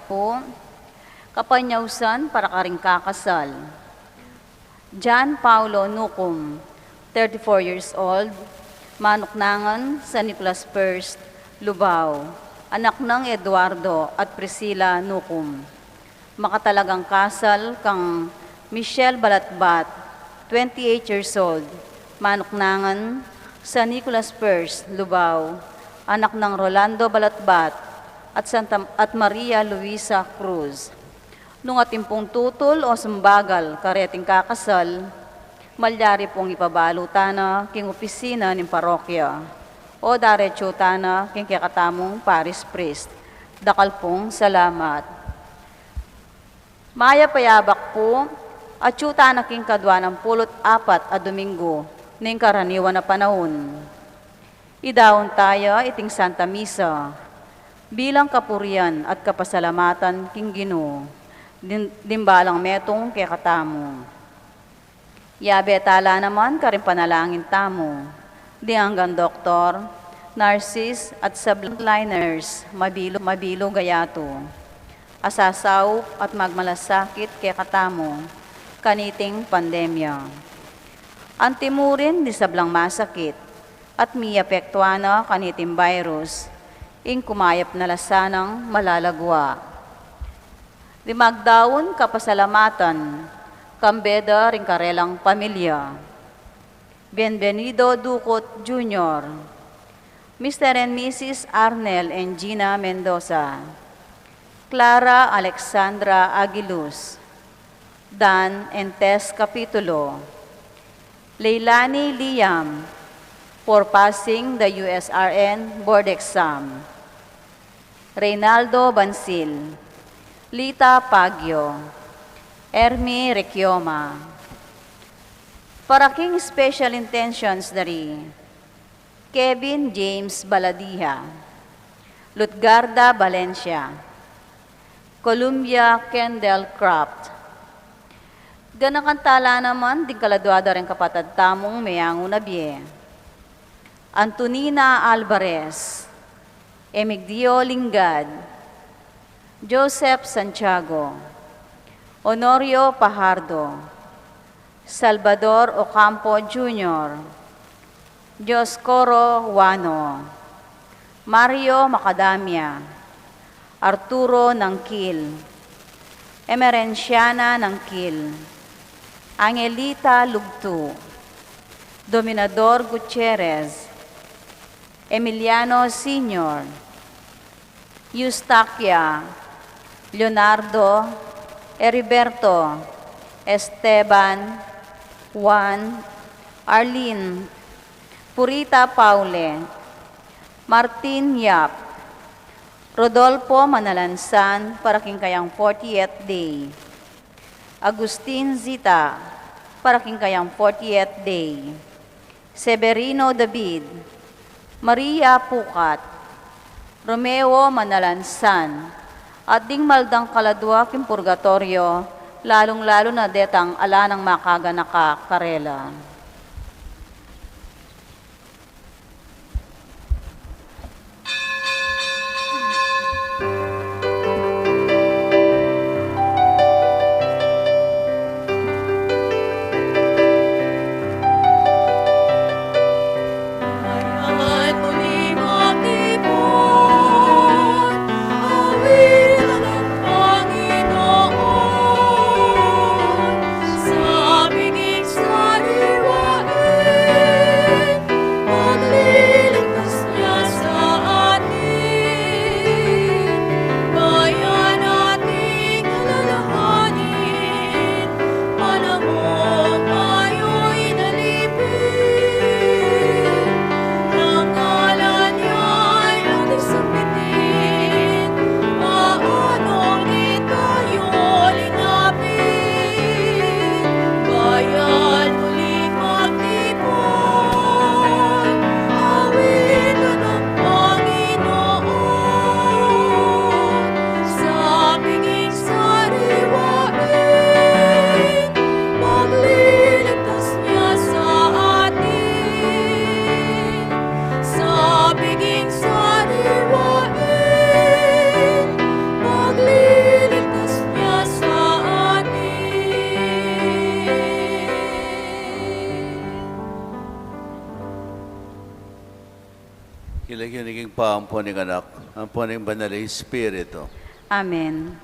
po, kapanyausan para ka rin kakasal. John Paulo Nucum, 34 years old, manuknangan sa Nicolas First, Lubao, anak ng Eduardo at Priscilla Nucum. Makatalagang kasal kang Michelle Balatbat, 28 years old, manuknangan sa Nicolas First, Lubao, anak ng Rolando Balatbat at Maria Luisa Cruz. Nung atimpong tutol o sumbagal kareting kakasal, malyari pong ipabalutana king opisina ng parokya o daretso tana king kakatamong parish priest. Dakal pong salamat. Maya payabak po at yuta na king kadwa ng 14 a Domingo ning karaniwan na panahon. Idawon tayo iting Santa Misa bilang kapurian at kapasalamatan king Ginoo. Dimbalang metong kay katamo. Yabe tala naman karin panalangin tamo. Di hanggang doktor, nurses at subliners, mabilo gayato. Asasaw at magmalasakit kay katamo, kaniting pandemya. Antimurin di sablang masakit at miyapektuana kaniting virus, ing kumayap na lasanang malalagwa. Di magdaon kapasalamatan, kambeda ring karelang pamilya. Bienvenido Ducot Jr., Mr. and Mrs. Arnel and Gina Mendoza, Clara Alexandra Aguiluz, Dan and Tess Capitulo, Leilani Liam, for passing the USRN board exam, Reynaldo Bansil, Lita Pagyo, Ermi Requioma. Para king special intentions dari Kevin James Baladiha, Lutgarda Valencia, Columbia Kendall Craft. Ganakantala naman din kaladwada rin kapatad tamong mayang unabye. Antonina Alvarez, Emigdio Lingad, Joseph Santiago, Honorio Pajardo, Salvador Ocampo Jr., Dioscoro Wano, Mario Macadamia, Arturo Nangkil, Emerenciana Nangkil, Angelita Lugtu, Dominador Gutierrez, Emiliano Sr., Eustaquia, Leonardo, Heriberto, Esteban, Juan, Arlene, Purita Paule, Martin Yap, Rodolfo Manalansan para king kayang 40th day, Agustin Zita para king kayang 40th day, Severino David, Maria Pukat, Romeo Manalansan, at ding maldang kaladwa king purgatorio, lalong-lalo na detang ala ng makaganaka karela. Kilagyaniging paampuning anak, ampuning banal na Espiritu. Amen.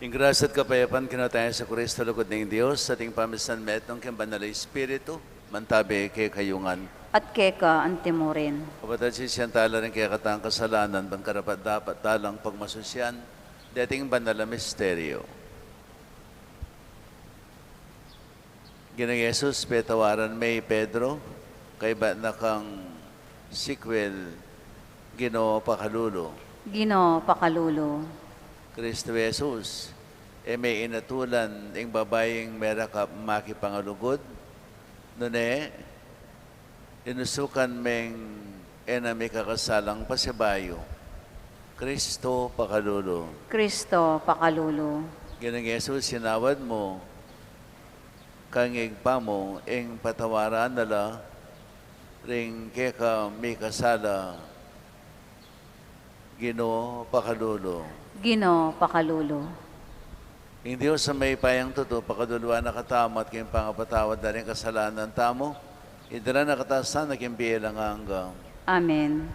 Yung grasya at kapayapaan kinatayan sa Kristo, lugod ng Diyos, sa ating pamisan met ng kiyang banal na Espiritu, mantabi kay kayungan. At keka antimurin. Kapatid siya tala rin kaya katang kasalanan, bang karapat dapat talang pagmasusyan, dating banal na misteryo. Ginang Yesus, petawaran may Pedro, kay ba na kang sequel, Ginoo pakalulo. Ginoo pakalulo. Kristo Jesus, may inatulan ng babayeng merakap makipangalugod, nune, inusukan meng enami kakasalang pasibayo. Kristo pakalulo. Kristo pakalulo. Ginang Jesus, sinawad mo, kangig pa mo, ing patawaran nala, ring keka may kasala, Ginoo pakalulo. Ginoo pakalulo. Ang Diyos sa may payang tuto, pakaduluan na katamo at kayong pangapatawad na rin kasalanan tamo, idala na katasan na kayong bilang hanggang. Amen.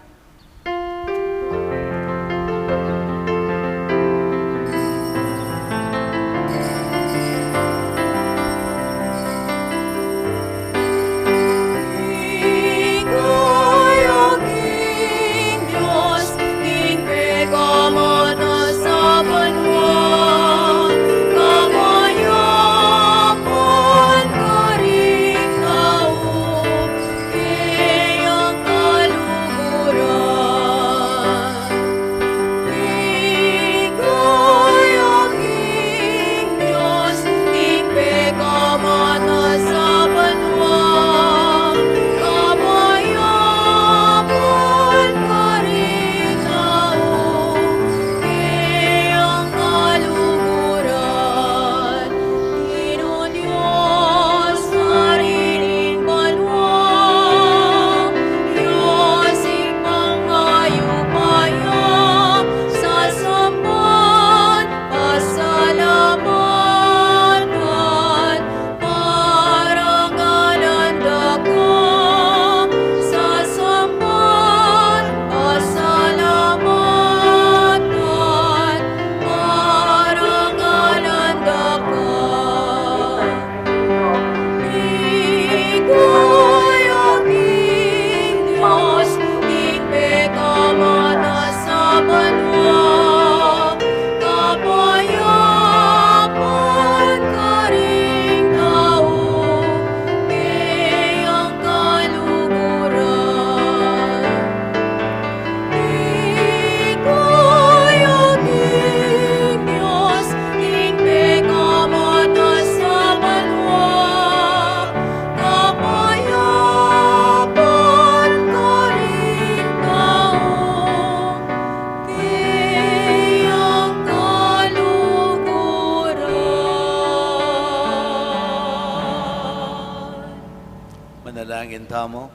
Manalangin tamo.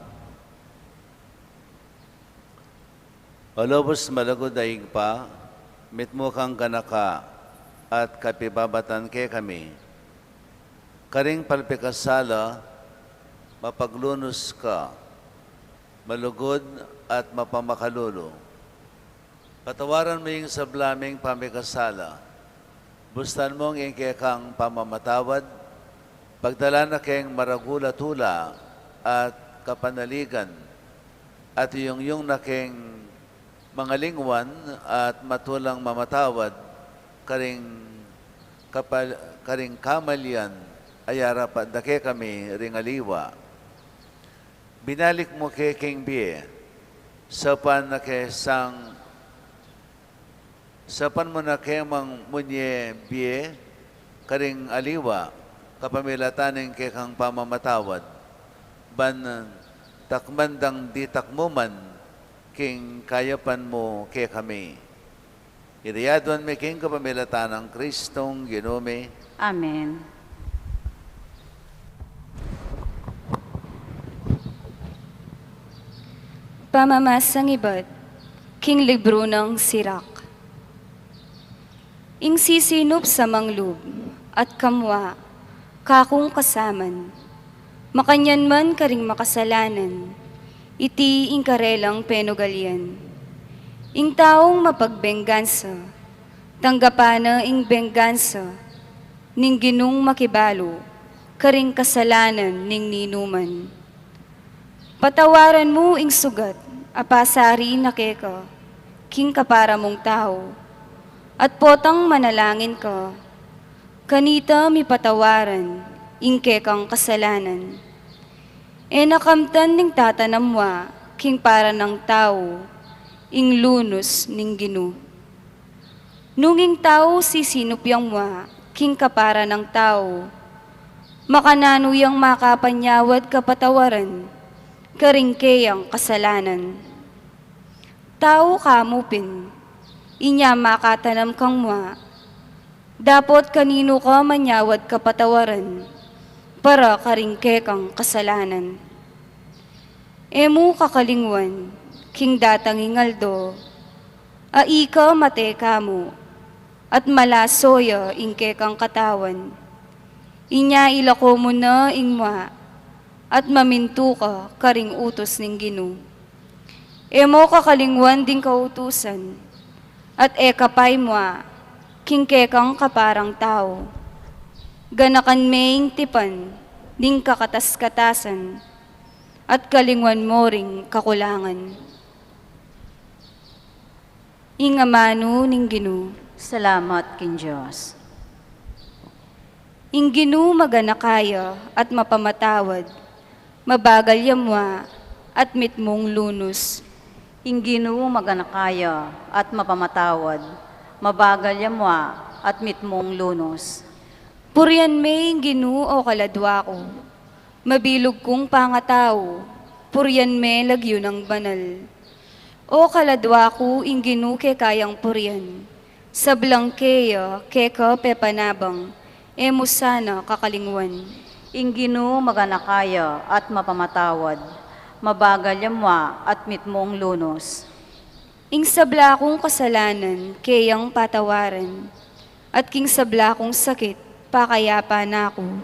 Olobos malagod daig pa, mitmo kang kanaka at kapibabatan ke kami. Karing palpikasala, mapaglunos ka, malugod at mapamakalulo. Patawaran mo yung sablaming pamikasala. Bustan mong ingkekang pamamatawad, pagdala na keng maragula-tula at kapanaligan, at yung naking mga lingwan at matulang mamatawad, karing kamalyan, ayara pa dake kami ringaliwa. Binalik mo ke king biye, sapan mo na kemang munye biye, karing aliwa, kapamilataning ke kang pamamatawad, ban takmandang di takmuman, king kayapan mo ke kami. Iriyaduan mi king kapamilatan ng Kristong Ginome. Amen. Pamamasang ibad, king libro ng Sirak. Ing sisinop sa manglub at kamwa, kakung kasaman, makanyan man karing makasalanan, iti ingkarelang penugalyan. Ing taong mapagbenggansa, tanggapana ing benggansa, ning ginung makibalo, karing kasalanan ning ninuman. Patawaran mo ing sugat, apasari na keka, king kapara mong tao, at potang manalangin ka, kanita mi patawaran, ing kekang kasalanan. E nakamtan ning tatanamwa, king para ng tao, ing lunos ning Ginu. Nunging tao sisinupyang wa, king kapara ng tao, makananuyang makapanyawad kapatawaran, karingkeyang kasalanan. Tao kamupin, inya makatanam kang wa, dapot kanino ka manyawad kapatawaran, para karingke kang kasalanan. Emu kakalingwan, king datang ingaldo, aika mateka mo, at malasoya ingke kang katawan. Inya ilako mo na ingma, at mamintu ka karing utos ning Ginu. Emo kakalingwan ding kautusan, at ekapay mo, king kekang kaparang tao. Ganakan maing tipan, ding kakatas-katasan, at kalingwan mo ring kakulangan. Ingamano ning Ginu. Salamat kin Diyos. Ing Ginu maganakaya at mapamatawad, mabagal yamwa at mitmong lunos. Ing Ginoo maganakaya at mapamatawad, mabagal yamwa at mitmong lunos. Purian may ing Ginu o kaladwa ko, mabilog kong pangatao, purian may lagyo ng banal. O kaladwa ko ing Ginu ke kayang purian, sablang keya keka pepanabang, emo sana kakalingwan. Ing Ginoo maganakaya at mapamatawad, mabagal yamwa at mitmong lunos. Ing sabla kong kasalanan, keyang patawaran, at king sabla kong sakit, pakayapa na ako.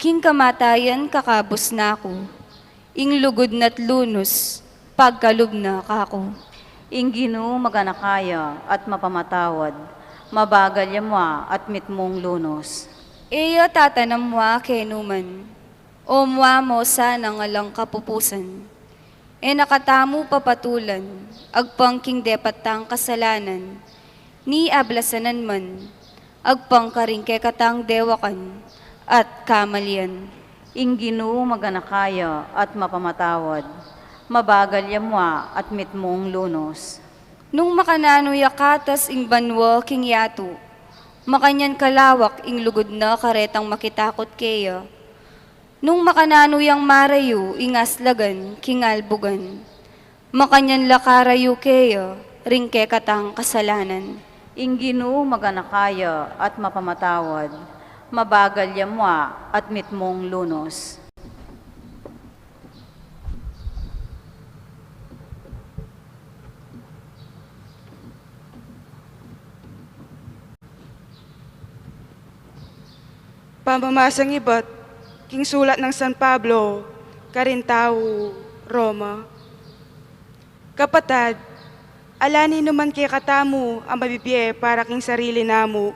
King kamatayan kakabos na ako, ing lugod na't lunos, pagkalub na kako. Ing Ginoo maganakaya at mapamatawad, mabagal yamwa at mitmong lunos. Eya tatanamwa kenuman, o mwa mo sana ngalang kapupusan. E nakatamu papatulan, agpang king depatang kasalanan, ni ablasanan man, agpang karing katang dewakan, at kamalian. Ing Ginoo maganakaya at mapamatawad, mabagal yamwa at mitmong lunos. Nung makanano yakatas ing banwa king yato, makanyan kalawak ing lugod na karetang makitakot keya. Nung makanano yang marayo ing aslagan king albugan, makanyan lakarayo keya, ringke katang kasalanan. Ing Ginoo maganakaya at mapamatawad, mabagal yamwa at mitmong lunos. Pamamasang iba't, king sulat ng San Pablo, Carintao, Roma. Kapatad, alani naman kay katamu ang mabibye para king sarili namo,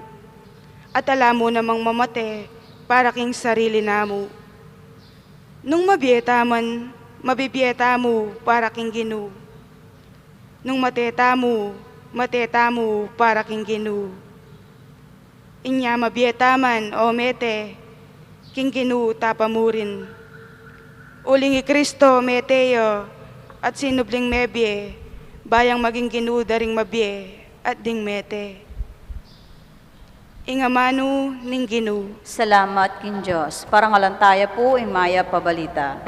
at alam mo namang mamate para king sarili namo. Nung mabiyetaman, mabibiyeta mo para king Ginu. Nung mateta mo para king Ginu. Inya mabiyetaman o mete, king Ginu tapamurin. Uling i Kristo meteyo, at sinubling mebye, bayang maging Ginu daring mabye, at ding mete. Ingamano ning Ginu. Salamat kin Diyos. Parangalantaya po ing maya pabalita.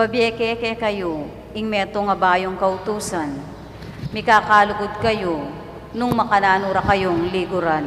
Babieke ke kayo, ing meto nga bayong kautusan. Mikakalugod kayo, nung makananura kayong liguran.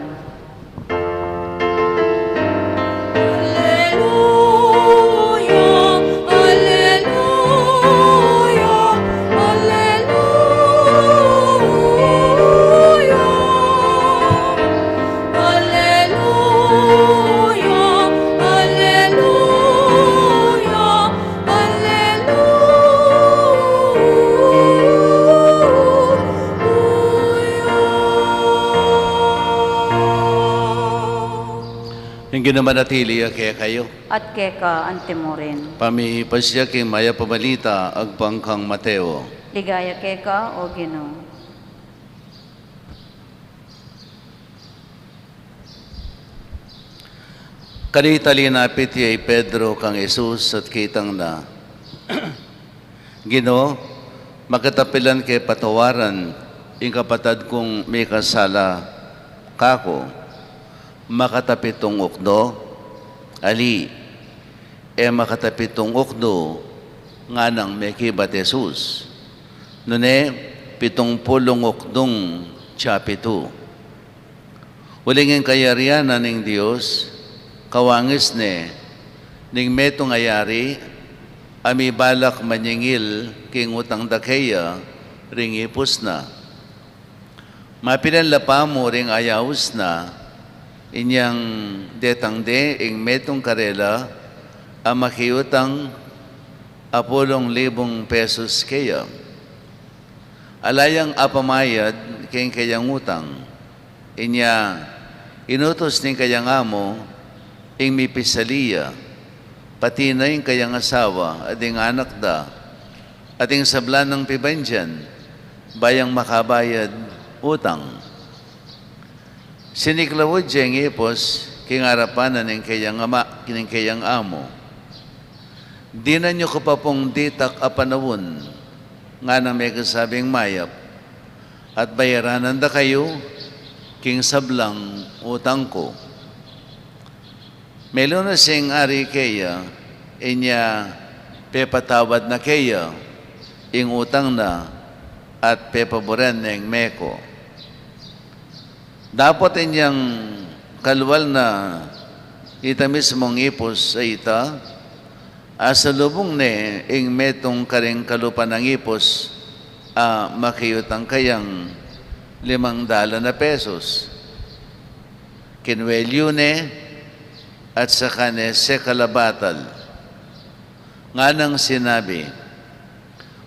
Yung ginamanatili kaya kayo. At keka antemorin. Pamihipasya king maya pabalita agpangkang Mateo. Ligaya keka o Ginoo. Kanitali napit ay Pedro kang Jesus at kitang na. Ginoo, magkatapilan kay patawaran ing kapatad kong may kasala kako. Makatapitong ukdo, ali, makatapitong ukdo, nga nang may kibat Jesus. Nune, 70 ukdong tsapitu. Ulingin kayarianan ng Diyos, kawangis ning metong ayari, ami balak manyingil, king utang dakeya, ring ipus na. Mapilan lapa mo ring ayaws na, inyang detangde ing metong karela ang makiutang 10,000 pesos kaya. Alayang apamayad king kayang utang. Inya inutos ning kayang amo ing mipisaliya pati na ing kayang asawa at ing anak da at ing sablan ng pibandyan bayang makabayad utang. Siniklawod diyang ipos, kingarapanan ng kayang ama, kining kayang amo. Di na nyo ko pa pong ditak apanawon, nga na may kasabing mayap, at bayaranan da kayo, king sablang utang ko. Meron na sing ari kaya, inya pepatawad na kaya, ing utang na, at pepaboran ng meko. Dapat inyang kalwal na ita mismong ipos sa ita, asa lubong ing metong karing kalupan ng ipos, makiyutang kayang 500 pesos. Kinwelyo at saka se kalabatal. Nga nang sinabi,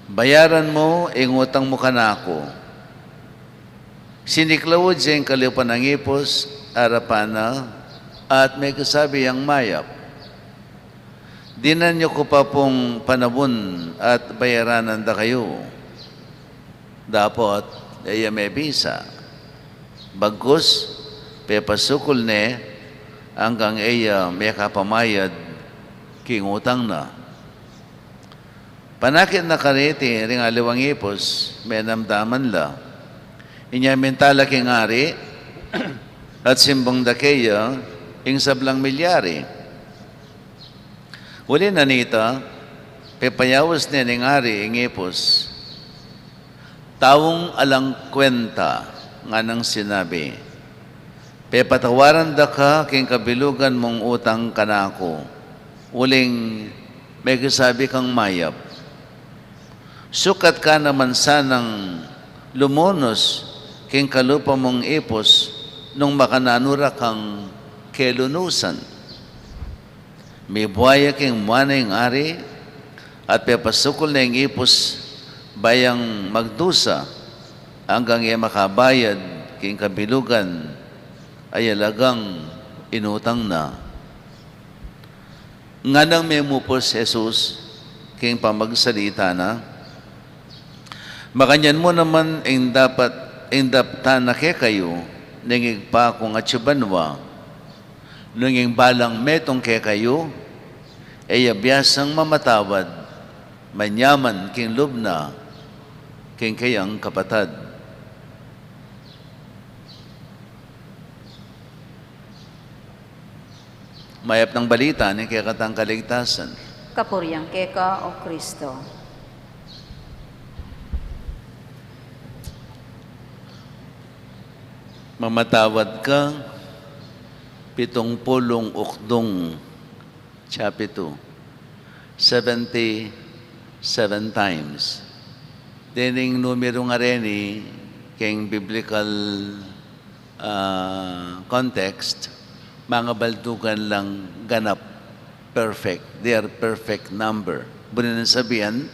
bayaran mo ing utang mo kanako. Siniklawod siyang kalipan ng ipos, arapana, at may kasabi ang mayap. Dinan niyo ko pa pong panabon at bayaranan da kayo. Dapat, ay may bisa. Bagkus, pepasukol hanggang iya may kapamayad king utang na. Panakit na karete, ring aliwang ipos, may namdaman la. Inya mentala king ari at simbang dakeya ing sablang milyari. Uli na nita, pepayawas niya ning ari ing ipos. Taong alang kwenta nga nang sinabi, pepatawaran da ka king kabilugan mong utang kanako. Uling may kasabi kang mayap. Sukat ka naman sanang lumunos king kalupa mong ipos nung makananura kang kelunusan. May buhaya king muanay ari at pepasukol na yung ipos bayang magdusa hanggang iya makabayad king kabilugan ay alagang inutang na. Nga nang may mupos Jesus king pamagsalita na, makanyan mo naman ang dapat indapta na ke kayo, nanging pa kung atsubanwa, nanging balang metong ke kayo, ay abiyasang mamatawad, manyaman king lubna, king kayang kapatad. Mayap ng balita ni kaya katang kaligtasan. Kapuryang keka o Kristo. mamatawad ka, 70 chapter 2, 77 times. Dining numero nga rin keng biblical context, mga baldugan lang ganap perfect. They are perfect number. Bunin ang sabihan,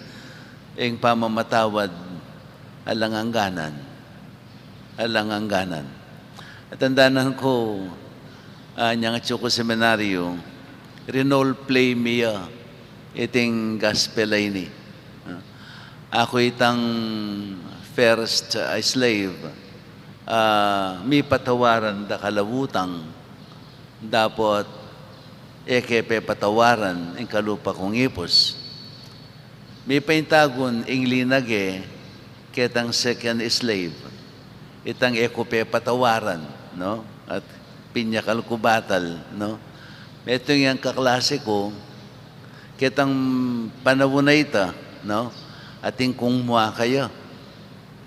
ang pamamatawad alanganganan. Alanganganan. At tandaanan ko, niyang Choco Seminaryo, renol play miya iting gospel ini. Ako itang first slave, may patawaran da kalawutang, dapat ekepe patawaran ang kalupa kong ipos. May paintagon ing linage ketang second slave, itang ekope patawaran, no? At pinyakal kubatal, no? Ito yung kaklase ko, ketang panahon na ita, no? Ating kung mua kayo,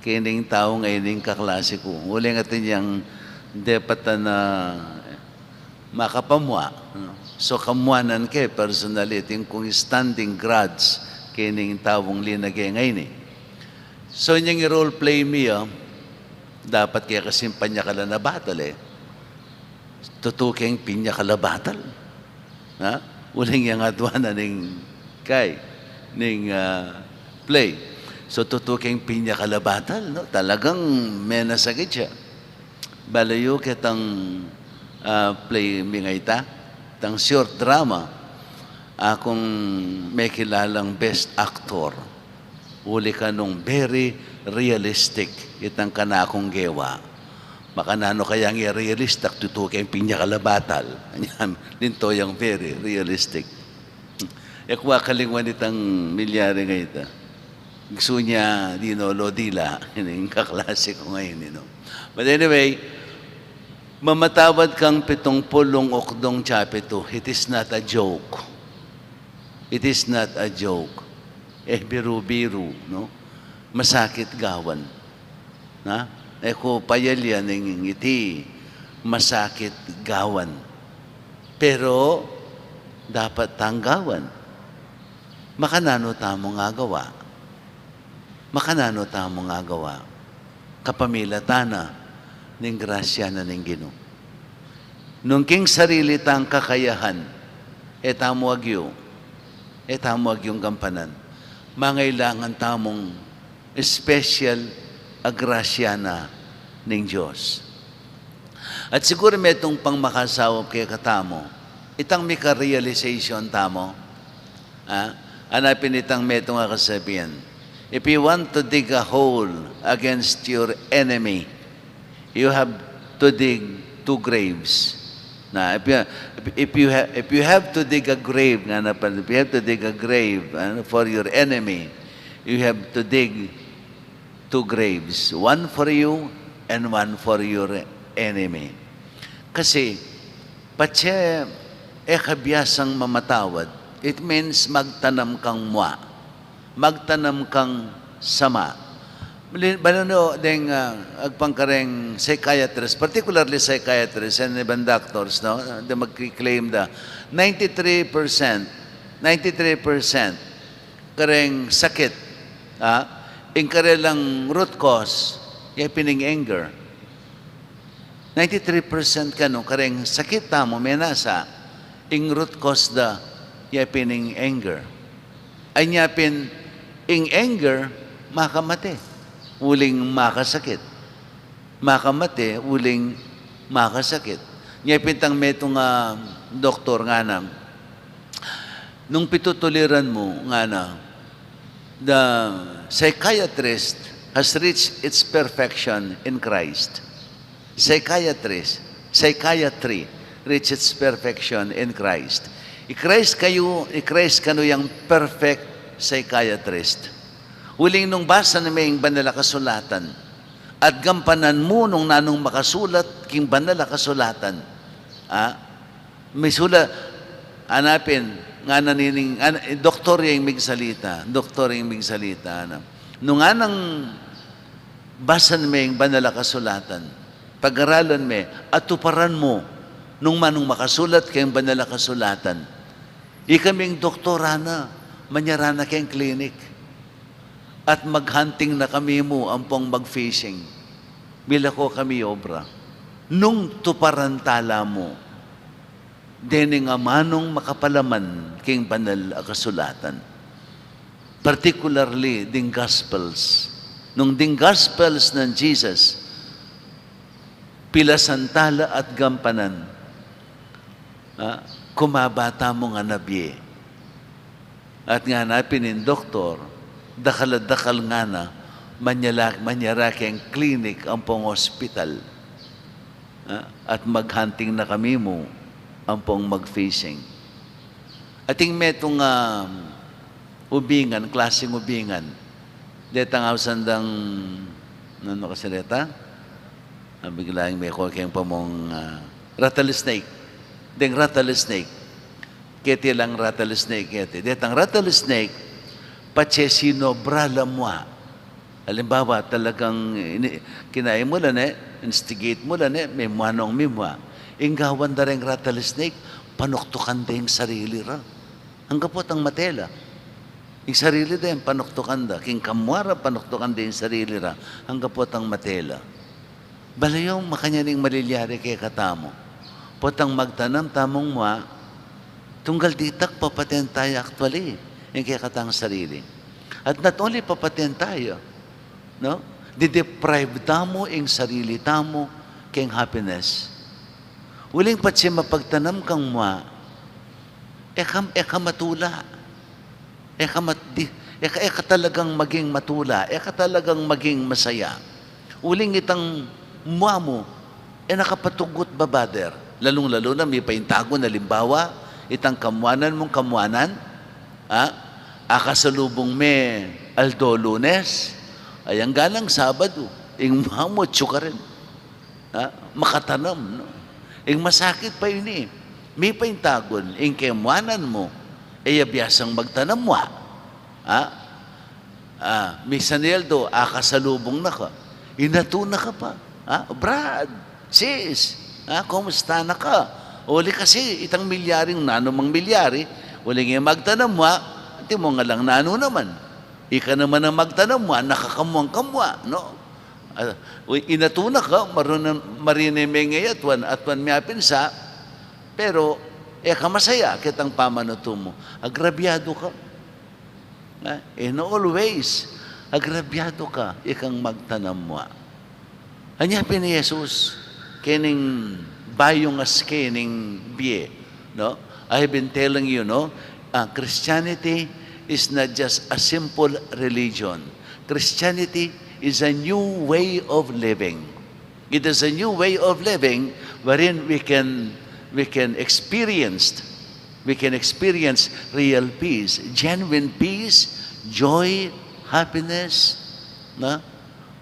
kining tao ngayon kaklase ko. Uling atin yung depata na makapamua. No? So kamuanan ke personally, ating kung standing grudge, kining taong linagay ngayon. So yung role play niya, dapat kaya kasi panyakala na batal tutuking pinyakala batal. Ha? Uling yung adwana ning kay, ning play. So tutuking pinyakala batal, no? Talagang may nasagit siya. Balayo kitang play mingayta, tang short drama, akong may kilalang best actor. Uli ka nung very realistic itang kanakong gewa. Makanano kayang realistic tutukin pinyakalabatal. Linto yung very realistic. Ekwa kalingwan itang milyari ngayon. Gusto niya dinolo dila. Yung kaklase ko ngayon. But anyway, mamatawad kang 70 chapito. It is not a joke. It is not a joke. Biru-biru, no? Masakit gawan. Na? Eko payalya ng ngiti, masakit gawan. Pero, dapat tanggawan. Makanano tamo nga gawa. Makanano tamo nga gawa. Kapamilatana ng grasya na ng Ginoo. Nung king sarili tang kakayahan, etamo agyo yung gampanan. Mangailangan tamong special agrasya na ng Diyos. At siguro may itong pang makasawap kay katamo, itang may ka-realization tamo, hanapin itang may itong kasabihan. If you want to dig a hole against your enemy, you have to dig 2 graves. Na if you have to dig a grave, if you have to dig a grave for your enemy, you have to dig 2 graves, one for you and one for your enemy. Kasi patse kabiyasang mamatawad, it means magtanam kang mua, magtanam kang sama. Balano ding agpangkareng psychiatrist, particularly psychiatrists and even doctors, no? They mag-claim da 93% kareng sakit, in karelang root cause, yung pining anger. 93% kano kareng sakit tamo may nasa, ing root cause da yung pining anger. Ay niya pin, ing anger, makamate. Uling makasakit. Makamate, uling makasakit. Ngayon pintang metong doktor nga na, nung pitutuliran mo nga na, the psychiatrist has reached its perfection in Christ. Psychiatry reached its perfection in Christ. I-Christ kano yung perfect psychiatrist. Huling nung basa na may banala kasulatan at gampanan mo nung nanong makasulat king banala kasulatan. May sulat, hanapin, nga nanining, doktor yung migsalita. Nung anang basa na may banala kasulatan, pag-aralan me, at tuparan mo, nung manong makasulat kayong banal na kasulatan. Ikaming doktorana, manyarana kayong klinik. At maghunting na kami mo, ampong mag-fishing. Bila ko kami obra. Nung tuparan tala mo, dening amanong makapalaman kayong banal na kasulatan. Particularly, ding Gospels. Nung ding Gospels ng Jesus, pilasantala at gampanan, kumabata mo nga nabye. At nga napin in doktor, dakal nga na, manyara kayong klinik ang pong hospital. At maghunting na kami mo, ang pong mag-fishing. Ating metong ubingan, klaseng ubingan, detang ausandang, ano kasi deta? Biglang may kayong pamong rattlesnake. Deng rattlesnake. Kete lang rattlesnake. Kete. Detang rattlesnake, patse sinobra lamwa. Halimbawa, talagang kinain mo lang instigate mo lang may manong mimwa. Inggawan da rin rattlesnake, panuktukan din sarili ra. Hanggang po ang matela. Yung sarili din, panuktukan da. King kamwara, panuktukan din sarili ra. Hanggang po ang matela. Balayong makanyaning malilyari kay katamo. Potang magtanam tamong mga, tunggal ditak papaten tayo actually, yung kay katang sarili. At not only papaten tayo, no? Di-deprive tamo yung sarili tamo kayong happiness. Uling pat siya mapagtanam kang mga, eka matula. Eka talagang maging matula. Eka talagang maging masaya. Uling itang mua mo, nakapatugot babader. Lalong-lalo na may paintago na limbawa, itang kamuanan mong kamuanan, akasalubong me Aldo Lunes, ay ang galang Sabado, ing mua mo, tsuka rin. Makatanam, no? Ing masakit pa yun eh. May paintagon, ing kamuanan mo, abiyasang magtanam mo. May Saneldo, akasalubong na ka. Inatuna ka pa. Brad, sis, kumusta na ka? Uli kasi, itang milyaring nanumang milyari, uli nga magtanam mo, hindi mo nga lang nano naman. Ika naman ang magtanam mo, nakakamuang-kamwa, no? Inatuna ka, marinimay ngayon, atwan may apinsa, pero, kamasaya, kitang pamanuto mo. Agrabyado ka. In all ways, agrabyado ka, ikang magtanam mo. Hanya ni Jesus, kening bayong as kening biye, no? I have been telling you, no? Christianity is not just a simple religion. Christianity is a new way of living. It is a new way of living wherein we can experience real peace, genuine peace, joy, happiness, no?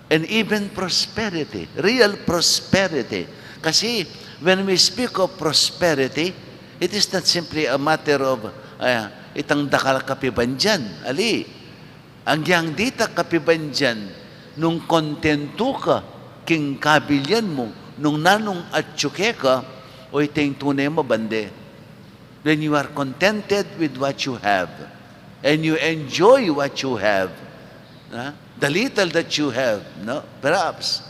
And even prosperity, real prosperity. Kasi when we speak of prosperity, it is not simply a matter of itang dakal kapibanjan. Ali, ang yang dita kapibanjan, nung kontento ka, king kabilyan mo, nung nanong atsuke ka, o iting tunay mabande. When you are contented with what you have, and you enjoy what you have, the little that you have, no? Perhaps,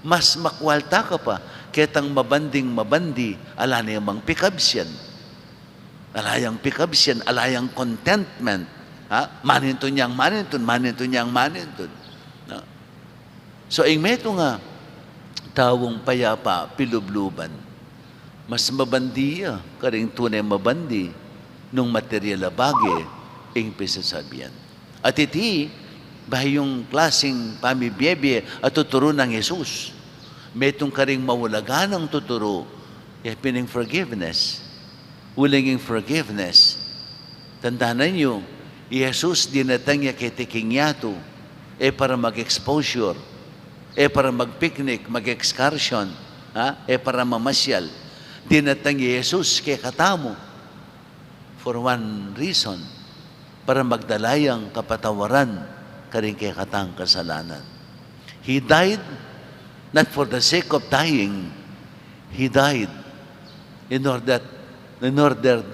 mas makwalta ka pa, ketang mabandi, ala niyamang pikabsyan. Alayang pikabsyan, alayang contentment. Manintun. No? So, ing meto nga, tawong payapa, pilubluban, mas mabandiya, karing tunay mabandi, nung material abage, ing pisasabihan. At iti, bahayong klaseng pamibiyebe at tuturo ng Jesus. Metong karing mawulagan ang tuturo, pining forgiveness. Ulinging forgiveness. Tandaan nyo, Jesus dinatang niya kay Tikingyato, para mag-exposure, para mag-picnic, mag-excursion, para mamasyal. Dinatang niya Jesus kay Katamo for one reason, para magdalayang kapatawaran karing kay katang kasalanan. He died Not for the sake of dying, He died in order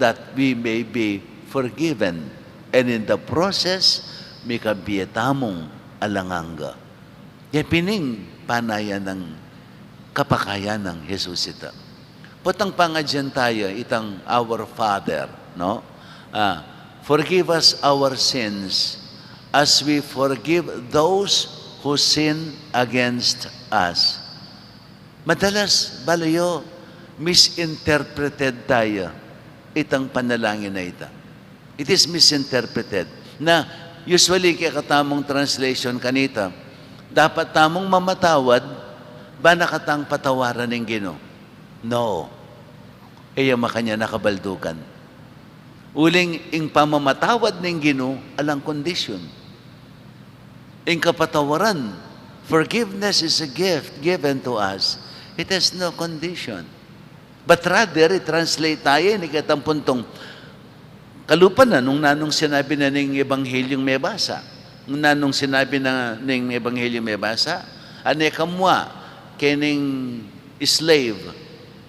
that we may be forgiven. And in the process, may kabiyetamong alanganga. Yan pining panaya ng kapakayan ng Jesus ita. Potang pangadyan tayo, itang our Father, no? Forgive us our sins as we forgive those who sin against us. Madalas, balayo, misinterpreted tayo itang panalangin na ita. It is misinterpreted. Na usually kaya katamong translation kanita, dapat tamong mamatawad, ba nakatang patawaran ng Ginoo? No. Iya makanya nakabaldukan. Uling ing pamamatawad ng Ginoo alang condition. Ing kapatawaran, forgiveness is a gift given to us. It has no condition. But rather, i-translate tayo, ni katang puntong, kalupan na nung nanong sinabi na ng Ebanghelyung may basa. Nung nanong sinabi na ng Ebanghelyung may basa, ane kamwa, kining slave,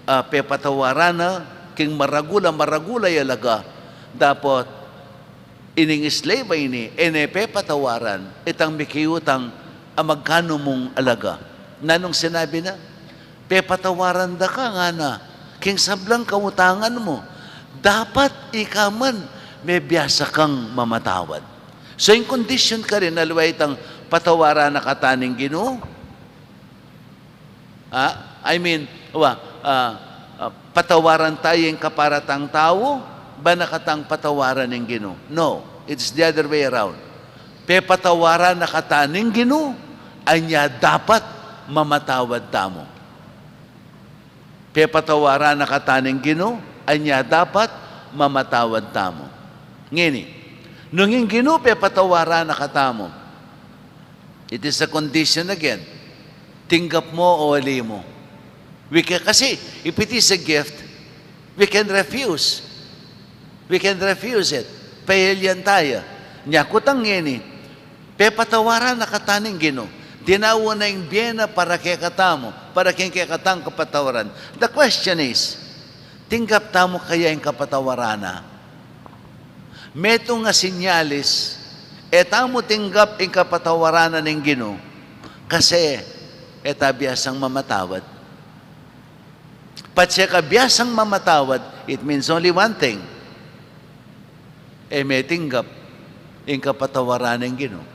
pepatawaran na, king maragula yalaga, dapat ining slave ay ini, ene pepatawaran, itang mikiutang amagkano mong alaga. Nanong sinabi na, pepatawaran da ka nga na, king sablang kautangan mo, dapat ikaman may biyasa kang mamatawad. So, in condition ka rin, alaway itang patawaran na kataning Ginoo. Patawaran tayo yung kaparatang tao, ba nakatang patawaran ng Ginoo? No, it's the other way around. Pepatawaran na kataning Ginoo, ay niya dapat mamatawad tamo. Pepatawaran na kataning Ginoo, ay niya dapat mamatawad tamo. Ngini, nung yung Ginoo pepatawaran na katamo, it is a condition again. Tinggap mo o ali mo. Kasi if it is a gift, we can refuse. We can refuse it. Pahilyan tayo. Nyakutang ngini, pepatawaran na kataning Ginoo. Dinawa na yung biyena para kay katamo, para kay katang kapatawaran. The question is, tinggap tamo kaya yung kapatawaran na? Meto nga sinyalis, etamo tinggap yung kapatawaran na ng Ginoo, kasi biasang mamatawad. Pat siya biasang mamatawad, it means only one thing. May tinggap yung kapatawaran ng Ginoo.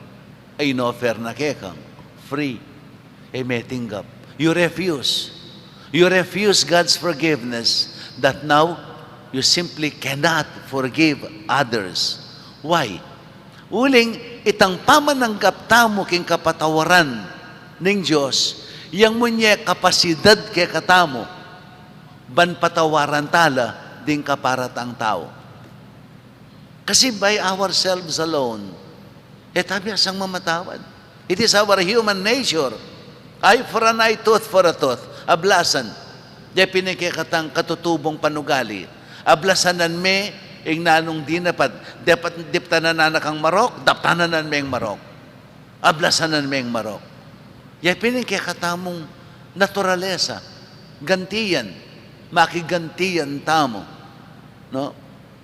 Ay no-offer na kekang. Free. May tinggap. You refuse. You refuse God's forgiveness that now you simply cannot forgive others. Why? Uling, itang pamananggap tamo king kapatawaran ng Diyos, yang munye kapasidad kay katamo, ban patawaran tala din kaparatang tao. Kasi by ourselves alone, tabiasang mamatawad. It is our human nature. Eye for an eye, tooth for a tooth. Ablasan. Di pinikikatang katutubong panugali. Ablasanan me, ing nanong di napat. Dapat diptanan na kang marok, daptanan me ang marok. Ablasanan me ang marok. Di pinikikatamong naturalesa. Gantiyan. Makigantiyan tamo. No?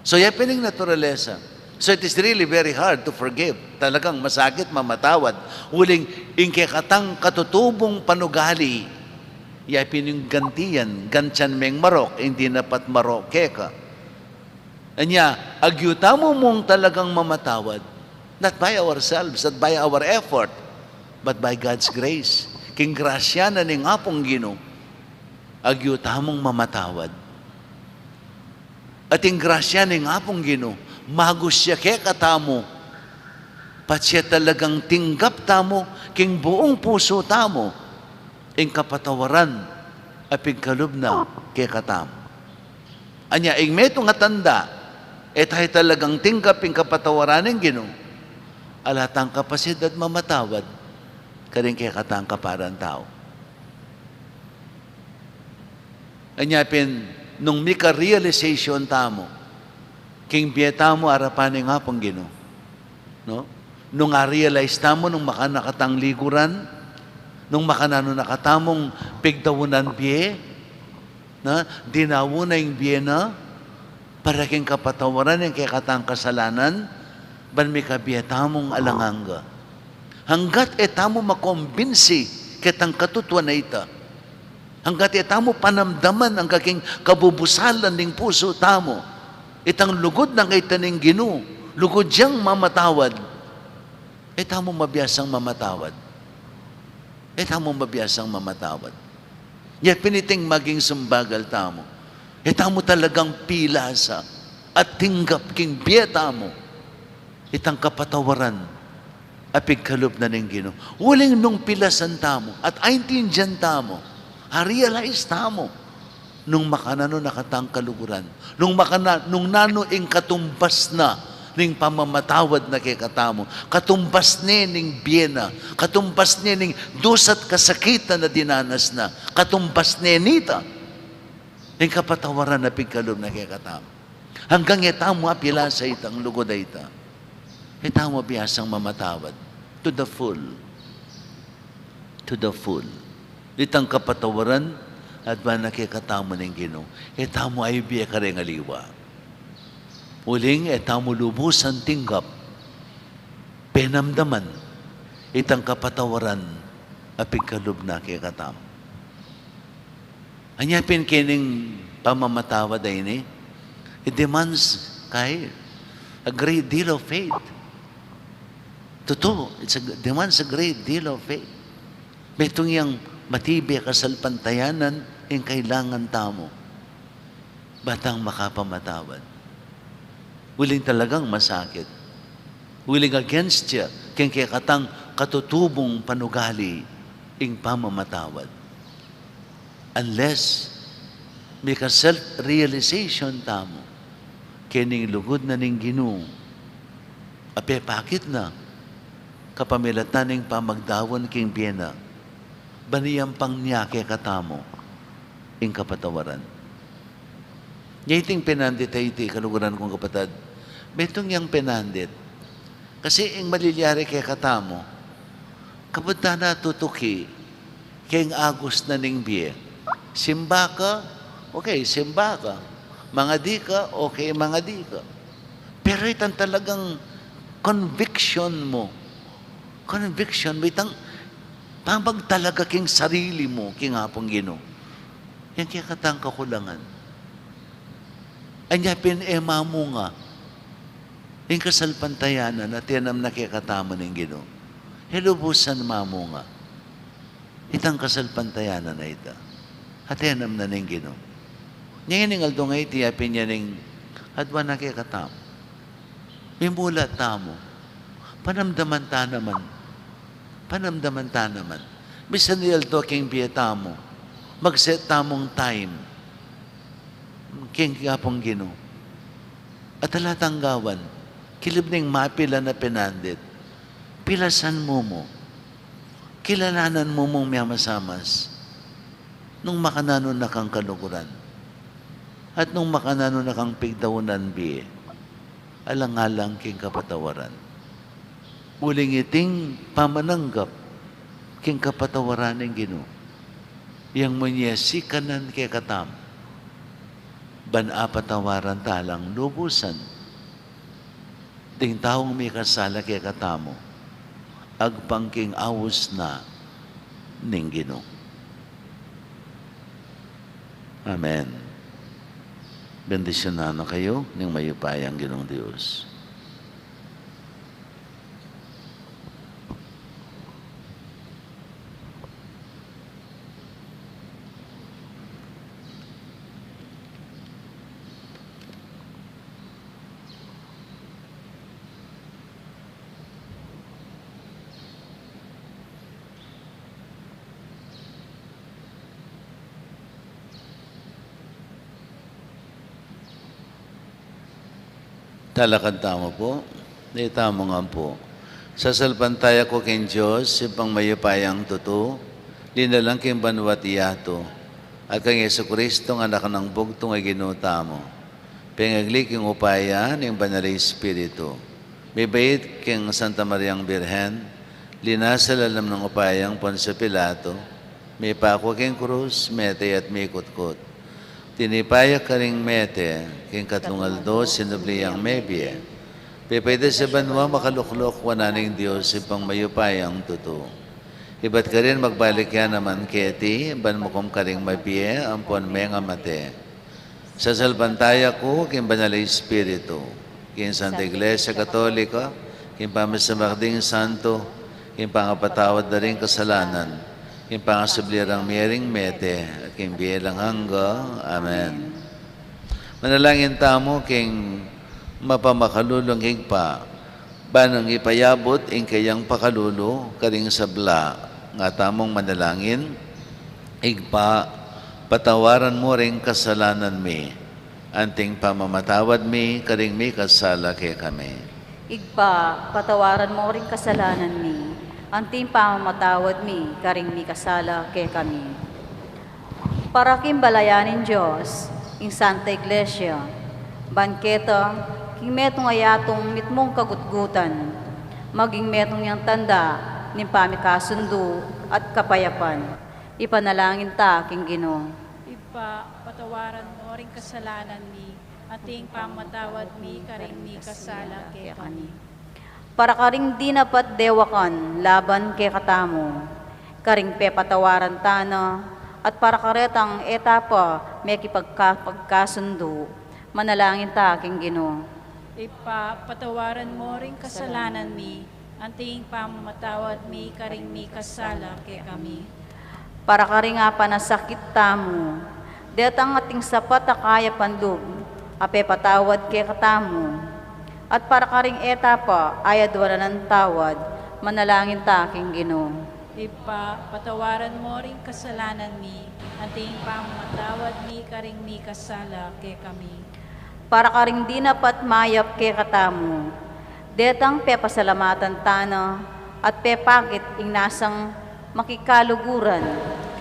So, pining naturalesa. So it is really very hard to forgive. Talagang masakit mamatawad. Uling ingkekatang katutubong panugali, pining gantiyan, gantyan meng marok, hindi napat marok keka. Anya, agyuta mo mong talagang mamatawad, not by ourselves, not by our effort, but by God's grace. King grasya na ning apong Ginoo, agyuta mong mamatawad. At ing grasya ning apong Ginoo, magus siya kay katamo, pat siya talagang tinggap tamo, king buong puso tamo, ing kapatawaran, aping kalubna kay katamo. Anya, ing meto nga tanda, tayo talagang tinggap ing kapatawaran ng Ginoo, alatang kapasidad mamatawad, karing kay katang kaparan tao. Anya, nung mika realization tamo, king biyeta mo arapanin nga pong Ginoo. No? Nung realize tamo, nung makanakatang liguran, nung makanano nakatamong pigdawunan biye, na dinawuna yung biye na, para king kapatawaran yung kay katang kasalanan, ban may kabiya tamong alanganga. Hanggat etamo makombinsi kitang katutuan na ita, hanggat etamo panamdaman ang kaking kabubusalan ng puso tamo, itang lugod ng itaning Ginoo, lugod diyang mamatawad, etamo mabiyasang mamatawad. Etamo mabiyasang mamatawad. Yat piniting maging sumbagal tamo. Etamo talagang pilasa at tinggap king biyeta mo. Itang kapatawaran apig kalup na ng Ginoo. Waling nung pilasan tamo at aintindihan tamo. Realize tamo nung makanano nakatang kaluguran. Nung nano ing katumbas na ning pamamatawad na kay katamo. Katumbas ni ning biyena. Katumbas ni ning dusat kasakitan na dinanas na. Katumbas ni nita. Ning kapatawaran na pigkalom na kay katamo. Hanggang itamo apila sa itang lugod na ita. Itamo biyasang mamatawad. To the full. To the full. Itang kapatawaran at ba nakikatamo ng Ginoo. Itamo ay biya ka rin aliwa. Uling etamo lubusan tinggap, penamdaman, itang kapatawaran, apig kalub na kay katam. Anyapin kining pamamatawad ay ni, it demands a great deal of faith. Totoo, demands a great deal of faith. Betong yang matibay kasalpantayanan, yung kailangan tamo, batang makapamatawad. Willing talagang masakit. Willing against siya, kaya katang katutubong panugali ing pamamatawad. Unless may ka-self-realization tamo, kining lugod na ning Ginoo, apepakit na, kapamilatan ning pamagdawon king biyena, baniyang pang niya kaya katamo, ing kapatawaran. Yating pinandit ay iti kaluguran kong kapatid. Betong yang pinandit. Kasi ang maliliari kay katamo, kapunta na tutuki, kay agos na ning biye. Simba ka, okay, simba ka. Mga di ka, okay, mga di ka. Pero itang talagang conviction mo. Conviction mo, itang pamag talaga king sarili mo, king hapong Ginoo. Yan kaya katang kakulangan. Anya pinema mo nga, yung kasalpantayanan at yanam nakikatamo ng Ginoo. Hilubusan mo nga. Itang kasalpantayanan na ita. At yanam na ng Ginoo. Ngayon ng aldo nga iti, apin niya ng adwa nakikatamo. May mula tamo. Panamdaman ta naman. Panamdaman ta naman. Bisan ni aldo king biyatamo. Mag-set tamong time. King kapong Ginoo. At alatanggawan, kilib ning mapila na pinandit, pilasan mo mo, kilalanan mo mong miyamasamas, nung makanano na kang kaluguran, at nung makanano na kang pigdawunan biye, alang-alang king kapatawaran. Uling iting pamananggap, king kapatawaran ng Ginoo, yang munyasikanan kay katam, banapatawaran talang lubusan, ting taong may kasala kay katamo, agpangking awos na ning Ginoo. Amen. Bendisyonan na kayo ng mayupayang Ginoong Diyos. Talakad tamo po. Di tamo nga po. Sa salpantaya ko king Diyos, sipang mayupayang tuto, linalang king banwat iyato, at kang Yesu Kristo nga anak ng bugtong ay ginutamo. Pengagli king upaya ng Banal Espiritu. May bait king Santa Mariang Birhen, Linasal alam ng upayang Poncio Pilato, may pako king krus, mete at may kutkot. Tinipaya ka ring mete, king katlungaldo, sinubliyang mebye. Pipayda sa banwa makaluklok, wananing Diyos, ipang mayupayang tuto. Iba't ka rin magbalik yan naman keti, ban mo kum ka ring mabye, ampon me nga mate. Sa salbantaya ko, king banal Espiritu, king Santa Iglesia Katolika, king pamasamagding santo, king pangapatawad na rin kasalanan, king pangasublirang miring mete, at king biyelang hangga. Amen. Manalangin tamo, king mapamakalulong higpa, banang ipayabot ing kayang pakalulo, karing sabla, nga tamong manalangin, higpa, patawaran mo ring kasalanan mi, anting pamamatawad mi, karing mi kasala kay kami. Igpa, patawaran mo rin kasalanan mi, anting pamamatawad mi, karing mi kasala ke kami. Para kimbalayanin Diyos, ing Santa Iglesia, banketa, king metong ayatong mitmong kagutgutan, maging metong yang tanda, ning pamikasundo at kapayapan. Ipanalangin ta, king Ginoo. Ipa, patawaran mo rin kasalanan mi, ating pamatawad mi, karing mi kasala kay kami. Para karing di napat dewakan, laban kay katamo, karing pepatawaran tana, at para karetang etapa, may kipagkasundo, manalangin ta, king Ginoo. Ipa, patawaran mo rin kasalanan mi, ating pamatawad mi, karing mi kasala kay kami. Para karing nga panasakit tamo, detang ating sapat a kaya pandub, ape patawad kay katamo, at para karing etapa, ayad wala ng tawad, manalangin ta, king Ginoo. Ipa, patawaran mo rin kasalanan mi, ating pamatawad mi, karing mi kasala kay kami. Para karing di napat mayap kay katamo, detang pepasalamatan tana, at pepakit ing nasang makikaluguran,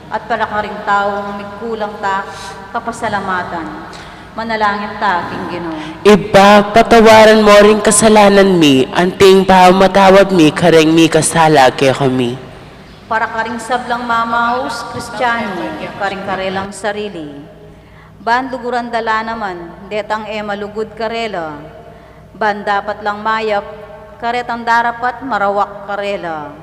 at para karing taong mikulang ta kapasalamatan, manalangin ta, king Ginoo. Iba, patawaran mo rin kasalanan mi, anting pamatawad mi, karing mi kasala kay kami. Para karing sablang mamaus, Kristiyano, karing karelang sarili. Ban luguran dala naman, detang malugod karela. Ban dapat lang mayap, karetang darapat marawak karela.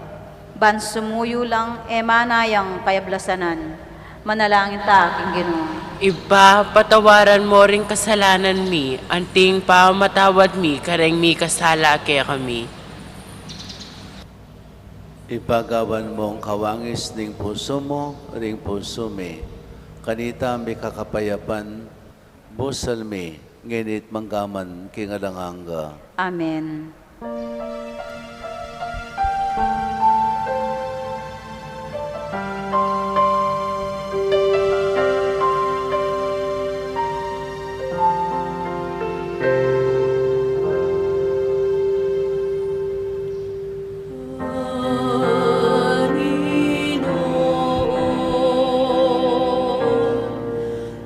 Ban sumuyo lang manayang kayablasanan. Manalangin ta, king Ginoo. Iba, patawaran mo rin kasalanan mi, anting pamatawad mi, karing mi kasala kay kami. Ipagawan mong kawangis ning puso mo, ring puso mi. Kanita may kakapayapan, busal mi, nginit manggaman kingalanganga. Amen.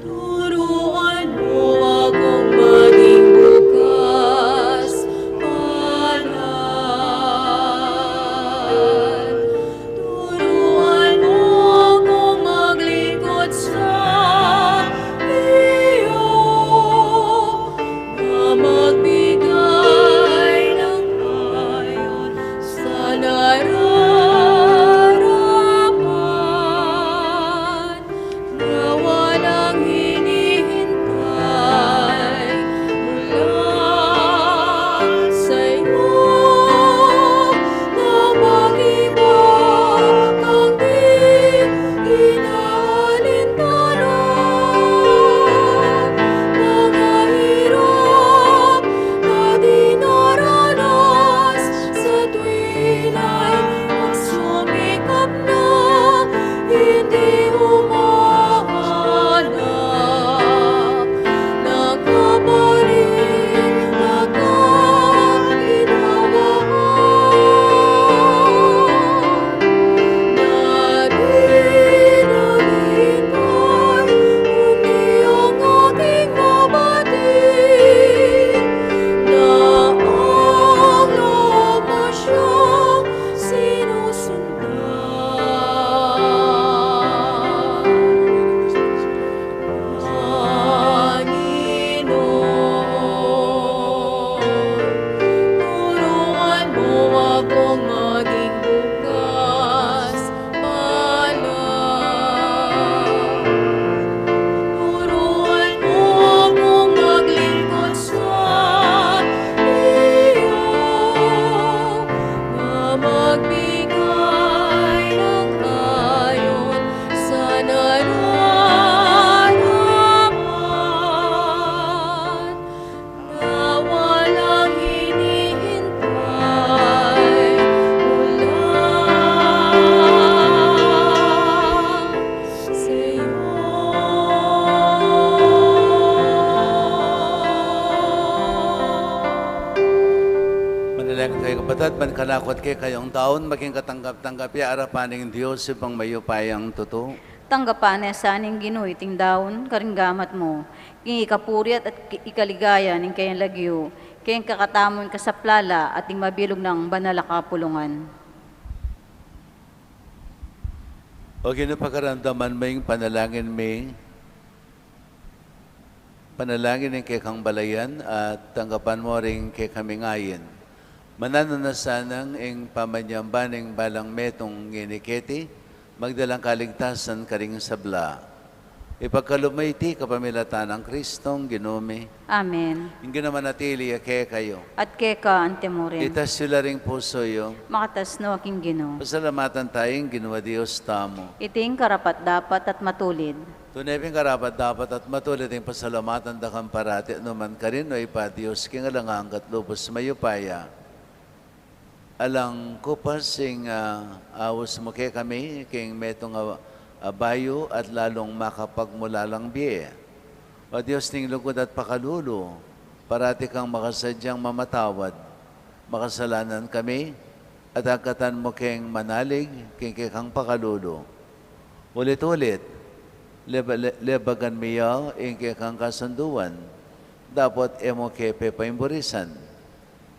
Turuan mo akong maging bukas para kanakot kay kayong taon, maging katanggap-tanggap ya arapaning Diyos ipang mayupayang totoo. Tanggapan sa aning Ginoo iting daon karinggamat mo. King ikapuriat at ikaligaya ning kayang lagyo. Kayang kakatamon kasaplala at ing mabilog ng banal a kapulungan. O ginapakaramdaman mo yung panalangin may panalangin ng kay kang balayan at tanggapan mo rin kay kami ngayon. Manananasanang ing pamanyambaning balang metong giniketi, magdalang kaligtasan karing sabla. Ipagkalumayti kapamilatan ng Kristong Ginome. Amen. Yung ginamanatili kay kayo. At keka antemorin. Itas sila ring puso yung Makatas no aking Ginoo. pasalamatan tayong ginawa Diyos tamo. Iting karapat dapat at matulid. Tunay karapat dapat at matulad yung pasalamatan da kang parati anuman ka rin o ipa Diyos king alangang katlubos mayupaya. Alang kupas sing awas mo kay kami king metong bayo at lalong makapagmulalang biye. O Diyos ning lugod at pakalulo, parati kang makasadyang mamatawad, makasalanan kami at agkatan mo king manalig king kang pakalulo. Ulit-ulit, lebagan miyaw ingke kang kasunduan, dapat emo kepe paimburisan.